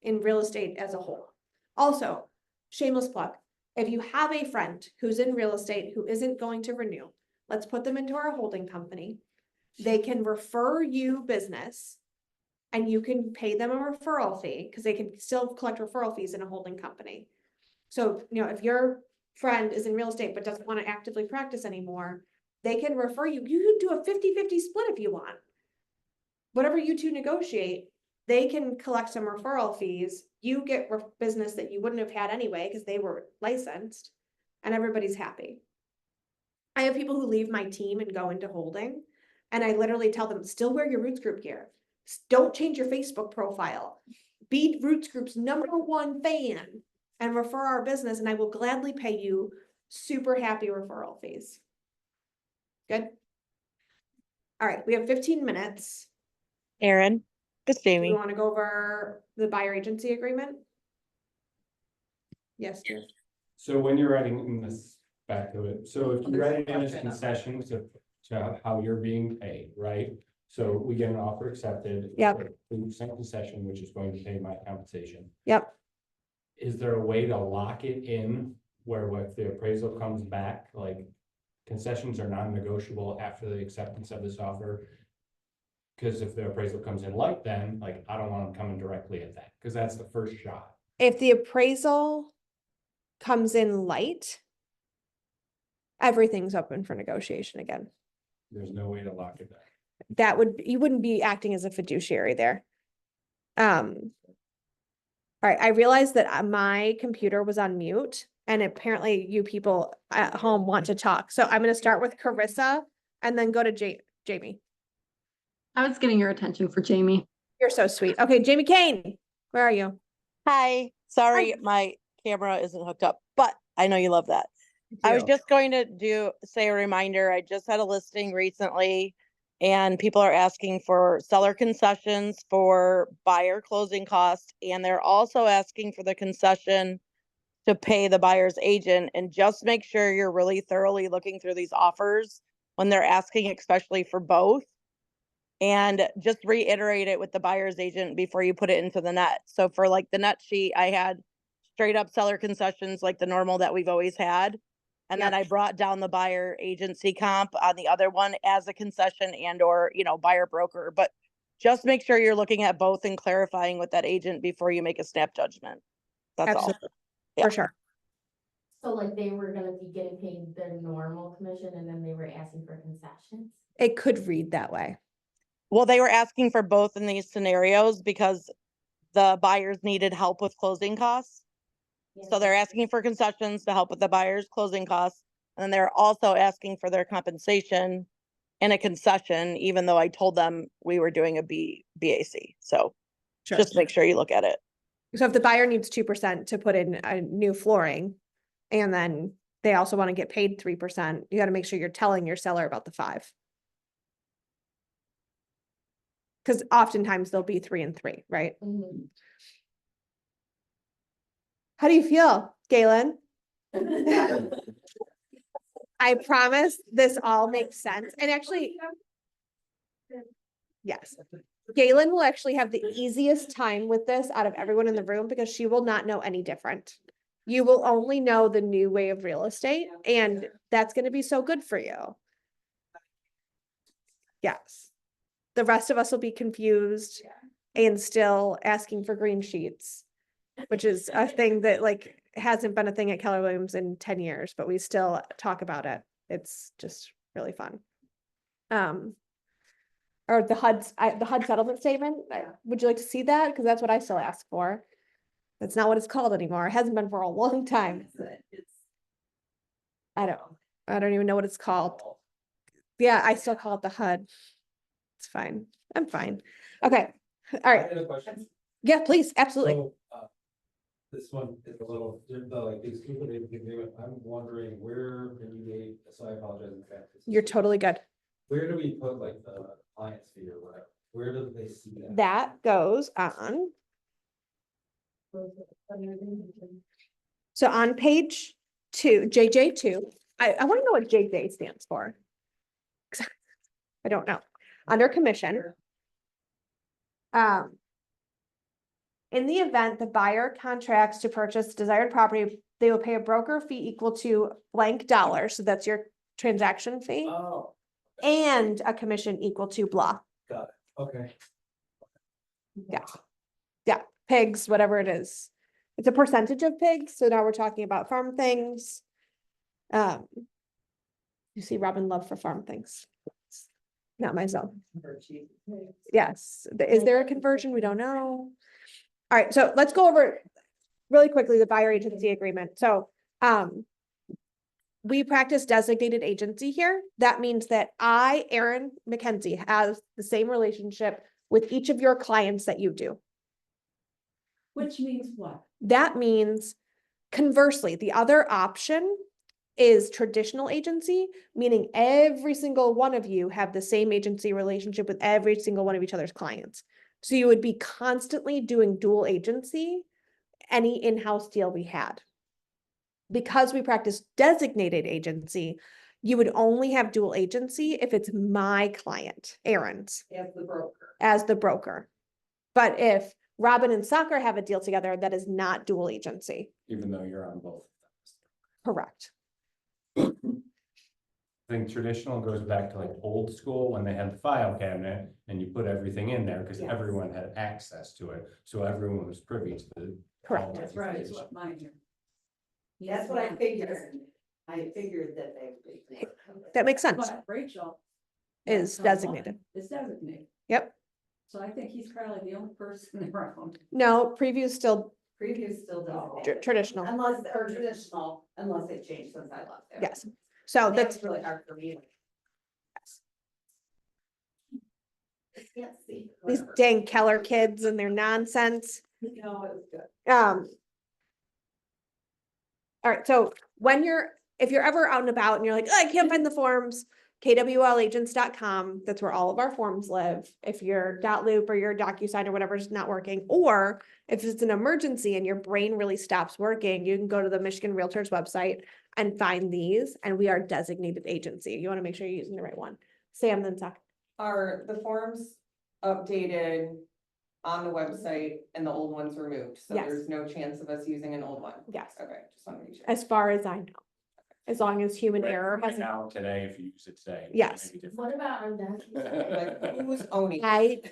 in real estate as a whole. Also, shameless plug, if you have a friend who's in real estate who isn't going to renew, let's put them into our holding company. They can refer you business and you can pay them a referral fee because they can still collect referral fees in a holding company. So, if your friend is in real estate but doesn't want to actively practice anymore, they can refer you. You can do a 50-50 split if you want. Whatever you two negotiate, they can collect some referral fees. You get business that you wouldn't have had anyway because they were licensed, and everybody's happy. I have people who leave my team and go into holding, and I literally tell them, still wear your Roots Group gear. Don't change your Facebook profile. Be Roots Group's #1 fan and refer our business, and I will gladly pay you super happy referral fees. Good. All right, we have 15 minutes. Erin, it's Do we Jamie. want to go over the buyer agency agreement? Yes, dear. So when you're writing this back to it, so if you write it in as concessions to how you're being paid, right? So we get an offer accepted. Yep. 3% concession, which is going to pay my compensation. Yep. Is there a way to lock it in where if the appraisal comes back, like concessions are non-negotiable after the acceptance of this offer? Because if the appraisal comes in light, then like, I don't want them coming directly at that, because that's the first shot. If the appraisal comes in light, everything's open for negotiation again. There's no way to lock it down. You wouldn't be acting as a fiduciary there. All right, I realized that my computer was on mute, and apparently you people at home want to talk. So I'm going to start with Carissa and then go to Jamie. I was getting your attention for Jamie. You're so sweet. Okay, Jamie Kane, where are you? Hi, sorry, my camera isn't hooked up, but I know you love that. I was just going to say a reminder. I just had a listing recently and people are asking for seller concessions for buyer closing costs. And they're also asking for the concession to pay the buyer's agent, and just make sure you're really thoroughly looking through these offers when they're asking, especially for both. And just reiterate it with the buyer's agent before you put it into the net. So for like the net sheet, I had straight up seller concessions, like the normal that we've always had. And then I brought down the buyer agency comp on the other one as a concession and or, buyer broker. But just make sure you're looking at both and clarifying with that agent before you make a snap judgment. That's Absolutely. all. Yeah. For sure. So like they were gonna be getting paid their normal commission and then they were asking for concessions? It could read that way. Well, they were asking for both in these scenarios because the buyers needed help with closing costs. So they're asking for concessions to help with the buyer's closing costs. And then they're also asking for their compensation in a concession, even though I told them we were doing a BAC. So just make sure you look at it. So if the buyer needs 2% to put in a new flooring, and then they also want to get paid 3%, you got to make sure you're telling your seller about the 5. Because oftentimes they'll be 3 and 3, right? Mm-hmm. How do you feel, Galen? I promise this all makes sense. And actually, yes, Galen will actually have the easiest time with this out of everyone in the room because she will not know any different. You will only know the new way of real estate, and that's going to be so good for you. Yes. The rest of us will be confused and still asking for green sheets, which is a thing that hasn't been a thing at Keller Williams in 10 years, but we still talk about it. It's just really fun. Or the HUD settlement statement. Would you like to see that? Because that's what I still ask for. That's not what it's called anymore. It hasn't been for a long time. It's I don't even know what it's called. Yeah, I still call it the HUD. It's fine. I'm fine. Okay, all I right. had a question. Yeah, please, absolutely. So, this one is a little, like, the exclusive agency agreement, I'm wondering where, when you gave, so I apologize in advance. You're totally good. Where do we put like the client's fee or whatever? Where do they see that? That goes on. So on page 2, JJ2, I want to know what JJ stands for. I don't know. Under commission. In the event the buyer contracts to purchase desired property, they will pay a broker fee equal to blank dollars. So that's your transaction fee. Oh, And a commission equal to blah. got it. Okay. Yeah, pigs, whatever it is. It's a percentage of pigs. So now we're talking about farm things. You see Robin love for farm things. Not myself. Yes. Is there a conversion? We don't know. All right, so let's go over really quickly the buyer agency agreement. So, we practice designated agency here. That means that I, Erin McKenzie, has the same relationship with each of your clients that you do. Which means what? That means conversely, the other option is traditional agency, meaning every single one of you have the same agency relationship with every single one of each other's clients. So you would be constantly doing dual agency, any in-house deal we had. Because we practice designated agency, you would only have dual agency if it's my client, Erin's, As the broker. as the broker. But if Robin and Soccer have a deal together, that is not dual agency. Even though you're on both. Correct. I think traditional goes back to like old school when they had the file cabinet and you put everything in there because Yes. everyone had access to it. So everyone was privy to the. Correct. all That's right, is information. what mine here. That's what I figured. I figured that they. That makes sense. But Rachel. Is that's not designated. mine, is designated. Yep. So I think he's probably the only person around. No, preview still Preview still does. traditional. Unless, or traditional, unless they changed since I left there. Yes. So That's that's really hard for me. I can't see. these dang Keller kids and their nonsense. No, it was good. All right, so if you're ever out and about and you're like, oh, I can't find the forms, kwlagents.com, that's where all of our forms live. If your .loop or your DocuSign or whatever is not working, or if it's an emergency and your brain really stops working, you can go to the Michigan Realtors website and find these, and we are designated agency. You want to make sure you're using the right one. Sam, then Zach. Are the forms updated on the website and the old ones removed? So Yes. there's no chance of us using an old one? Yes. Okay, just want to make sure. As far as I know, as long as human error Right hasn't. now, today, if you use it today. it Yes. may be different. What about on that? Like, who's owning? I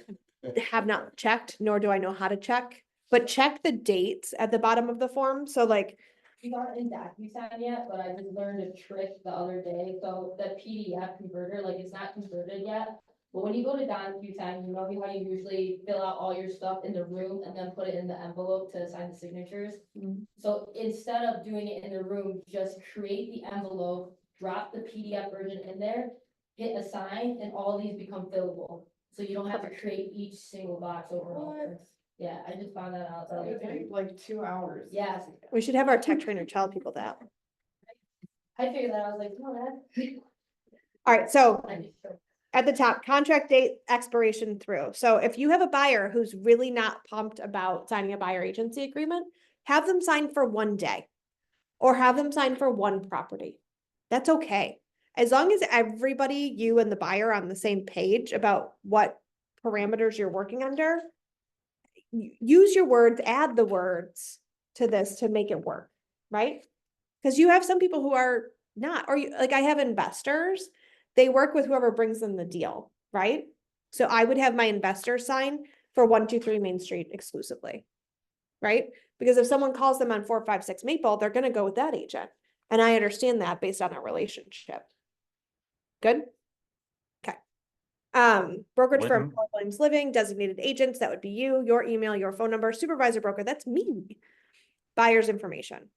have not checked, nor do I know how to check, but check the dates at the bottom of the form. So like, We aren't in DocuSign yet, but I just learned a trick the other day, so the PDF converter, like, it's not converted yet. But when you go to DocuSign, you know how you usually fill out all your stuff in the room and then put it in the envelope to sign the signatures? Mhm. So instead of doing it in the room, just create the envelope, drop the PDF version in there, hit assign, and all these become fillable. So you don't have to create each single box over and over. Yeah, I just found that out. the other day. Like 2 hours. Yes, we should have our tech trainer tell people that. I figured that, I was like, no, that. All right, so I just- at the top, contract date expiration through. So if you have a buyer who's really not pumped about signing a buyer agency agreement, have them sign for 1 day or have them sign for 1 property. That's okay. As long as everybody, you and the buyer, are on the same page about what parameters you're working under, use your words, add the words to this to make it work, right? Because you have some people who are not, or like I have investors, they work with whoever brings them the deal, right? So I would have my investor sign for 123 Main Street exclusively, right? Because if someone calls them on 456 Maple, they're gonna go with that agent. And I understand that based on our relationship. Good? Okay. Brokerage firm, Living. Keller Williams Living, designated agents, that would be you, your email, your phone number, supervisor broker, that's me. Buyer's information.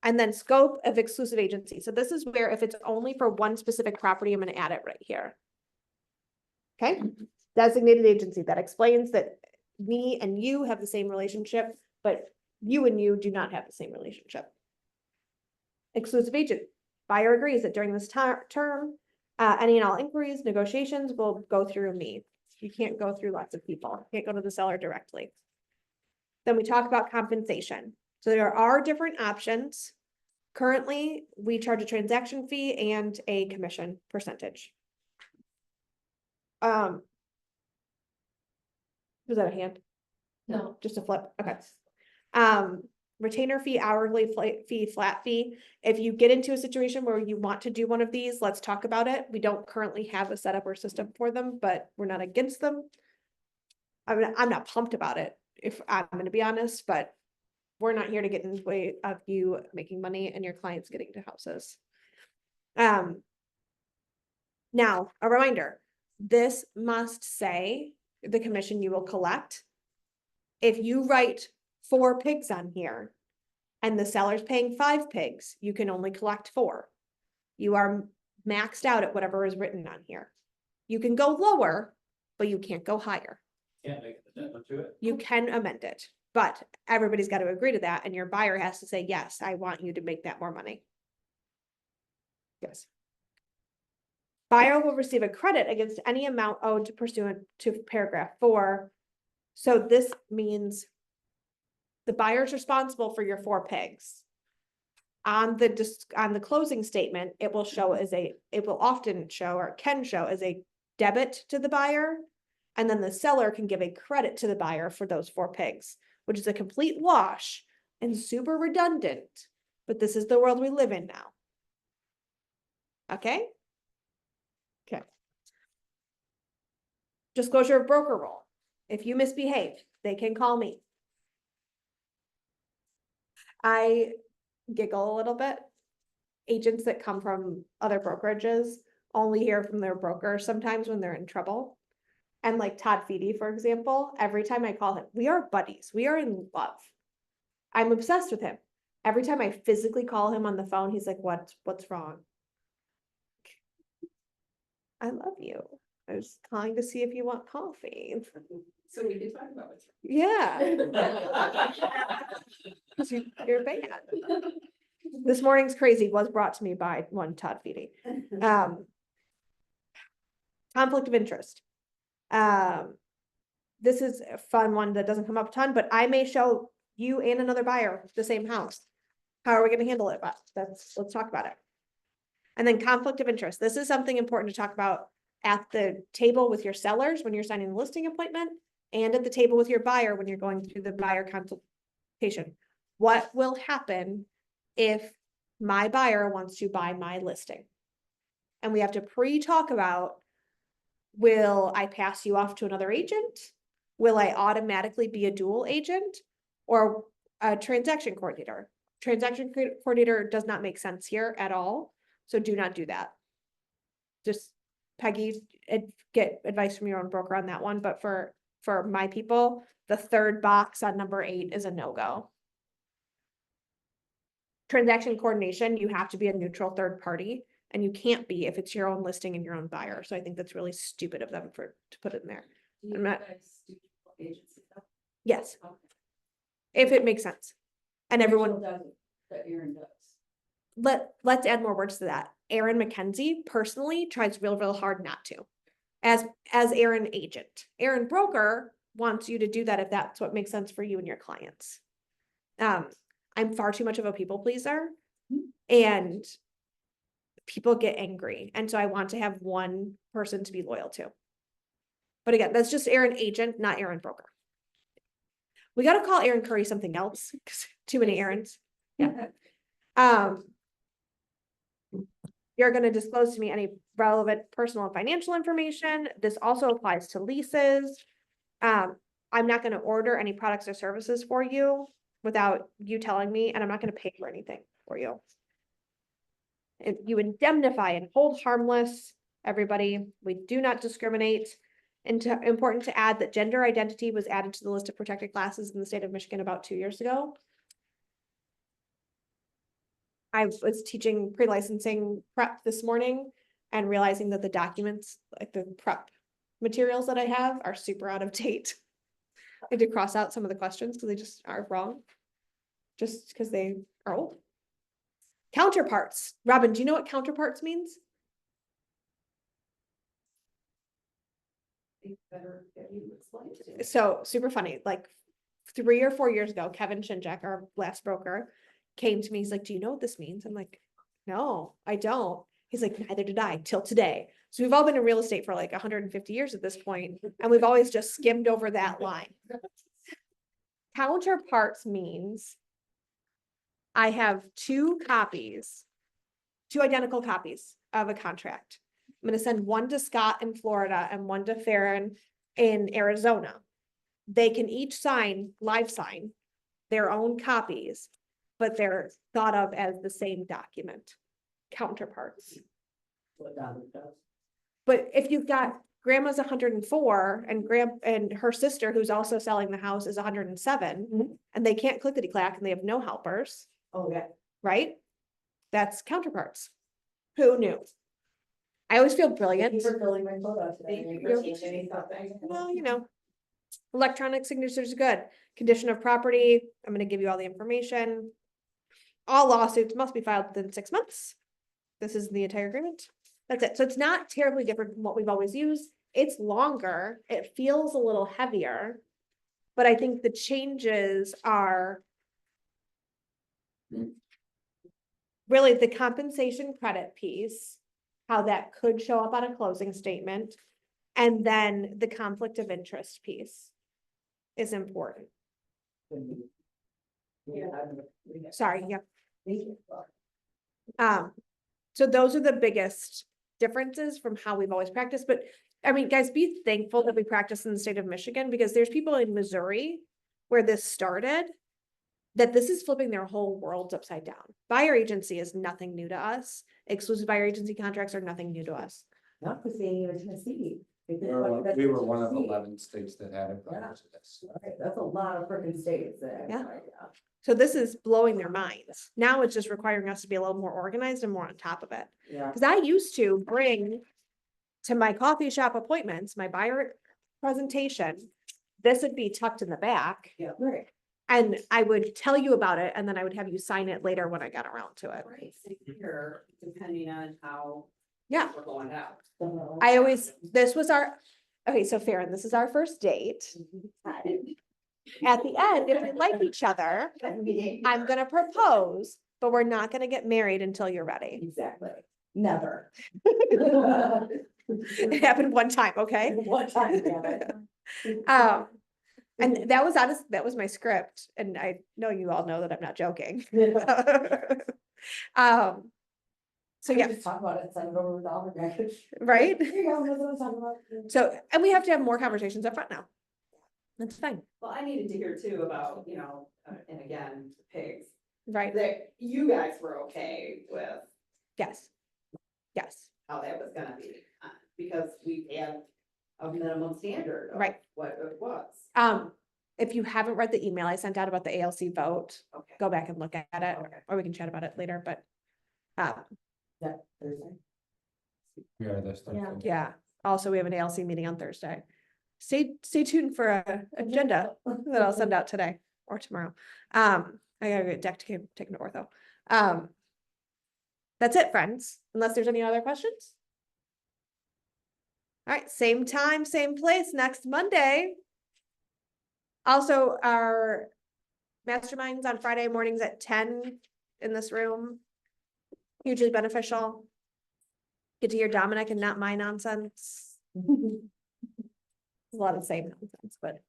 And then scope of exclusive agency. So this is where if it's only for one specific property, I'm gonna add it right here. Okay, designated agency, that explains that me and you have the same relationship, but you and you do not have the same relationship. Exclusive agent, buyer agrees that during this term, any and all inquiries, negotiations will go through me. You can't go through lots of people, you can't go to the seller directly. Then we talk about compensation. So there are different options. Currently, we charge a transaction fee and a commission percentage. Was that a hand? No. Just a flip, okay. Retainer fee, hourly fee, flat fee. If you get into a situation where you want to do one of these, let's talk about it. We don't currently have a setup or system for them, but we're not against them. I'm not pumped about it, if I'm gonna be honest, but we're not here to get in the way of you making money and your clients getting to houses. Now, a reminder, this must say the commission you will collect. If you write 4 pigs on here and the seller's paying 5 pigs, you can only collect 4. You are maxed out at whatever is written on here. You can go lower, but you can't go higher. Can't make an amendment to it. You can amend it, but everybody's got to agree to that, and your buyer has to say, yes, I want you to make that more money. Yes. Buyer will receive a credit against any amount owed pursuant to paragraph 4. So this means the buyer's responsible for your 4 pigs. On the closing statement, it will often show or can show as a debit to the buyer. And then the seller can give a credit to the buyer for those 4 pigs, which is a complete wash and super redundant, but this is the world we live in now. Okay? Okay. Disclosure of broker role. If you misbehave, they can call me. I giggle a little bit. Agents that come from other brokerages only hear from their broker sometimes when they're in trouble. And like Todd Feedy, for example, every time I call him, we are buddies. We are in love. I'm obsessed with him. Every time I physically call him on the phone, he's like, what's wrong? I love you. I was calling to see if you want coffee. So we can talk about it. Yeah. You're bad. This morning's crazy was brought to me by one Todd Feedy. Conflict of interest. This is a fun one that doesn't come up a ton, but I may show you and another buyer the same house. How are we going to handle it? But let's talk about it. And then conflict of interest. This is something important to talk about at the table with your sellers when you're signing the listing appointment, and at the table with your buyer when you're going through the buyer consultation. What will happen if my buyer wants to buy my listing? And we have to pre-talk about, will I pass you off to another agent? Will I automatically be a dual agent or a transaction coordinator? Transaction coordinator does not make sense here at all. So do not do that. Just Peggy, get advice from your own broker on that one. But for my people, the 3rd box on number 8 is a no-go. Transaction coordination, you have to be a neutral 3rd party, and you can't be if it's your own listing and your own buyer. So I think that's really stupid of them to put it in there. Do you I'm not- guys do agency stuff? Yes, Okay. if it makes sense. And everyone, doesn't, that Erin does. let's add more words to that. Erin McKenzie personally tries real hard not to. As Erin agent. Erin broker wants you to do that if that's what makes sense for you and your clients. I'm far too much of a people pleaser, and people get angry. And so I want to have one person to be loyal to. But again, that's just Erin agent, not Erin broker. We got to call Erin Curry something else because too many Erins. Yeah. You're going to disclose to me any relevant personal and financial information. This also applies to leases. I'm not going to order any products or services for you without you telling me, and I'm not going to pay for anything for you. If you indemnify and hold harmless, everybody, we do not discriminate. And important to add that gender identity was added to the list of protected classes in the state of Michigan about 2 years ago. I was teaching pre-licensing prep this morning and realizing that the documents, like the prep materials that I have are super out of date. I had to cross out some of the questions because they just are wrong. Just because they are old. Counterparts. Robin, do you know what counterparts means? Better if you explain it to me. So super funny, like 3 or 4 years ago, Kevin Shinjack, our last broker, came to me. He's like, do you know what this means? I'm like, no, I don't. He's like, neither did I till today. So we've all been in real estate for like 150 years at this point, and we've always just skimmed over that line. Counterparts means I have two identical copies of a contract. I'm gonna send one to Scott in Florida and one to Farron in Arizona. They can each live sign their own copies, but they're thought of as the same document, counterparts. But if you've got grandma's 104 and her sister, who's also selling the house, is 107, and they can't clickety clack and they have no helpers. Oh, yeah. Right? That's counterparts. Who knew? I always feel brilliant. Thank you for filling my quota today. Thank You're you. teaching me something. Well, electronic signatures are good. Condition of property, I'm gonna give you all the information. All lawsuits must be filed within 6 months. This is the entire agreement. That's it. So it's not terribly different from what we've always used. It's longer. It feels a little heavier. But I think the changes are really the compensation credit piece, how that could show up on a closing statement, and then the conflict of interest piece is important. Sorry, yep. So those are the biggest differences from how we've always practiced, but I mean, guys, be thankful that we practice in the state of Michigan, because there's people in Missouri where this started, that this is flipping their whole worlds upside down. Buyer agency is nothing new to us. Exclusive buyer agency contracts are nothing new to us. Not the same in Tennessee. We were one of 11 states that had it prior to this. Okay, that's a lot of freaking states there. Yeah. So this is blowing their minds. Now it's just requiring us to be a little more organized and more on top of it. Yeah. Because I used to bring to my coffee shop appointments, my buyer presentation, this would be tucked in the back. Yeah, right. And I would tell you about it, and then I would have you sign it later when I got around to it. Right, so here, depending on how. Yeah. We're going out. This was okay, so Farron, this is our first date. At the end, if we like each other, I'm gonna propose, but we're not gonna get married until you're ready. Exactly. Never. It happened one time, okay? One time, damn it. And that was honest, that was my script, and I know you all know that I'm not joking. So yeah, Just talk about it, send it over with all the package. right? Here you go, that's what I'm talking about. So, and we have to have more conversations up front now. That's fine, Well, I needed to hear too about, and again, pigs, right? that you guys were okay with Yes. Yes, how that was gonna be, because we had a minimum standard of Right. what it was. if you haven't read the email I sent out about the ALC vote, Okay. go back and look at it, Okay. or we can chat about it later, but. That Thursday. We are this. Yeah. Thursday. Yeah, also, we have an ALC meeting on Thursday. Stay tuned for a agenda that I'll send out today or tomorrow. I gotta get deck taken to ortho. That's it, friends, unless there's any other questions. All right, same time, same place, next Monday. Also, our masterminds on Friday mornings at 10 in this room. Hugely beneficial. Get to hear Dominic and not my nonsense. A lot of the same nonsense, but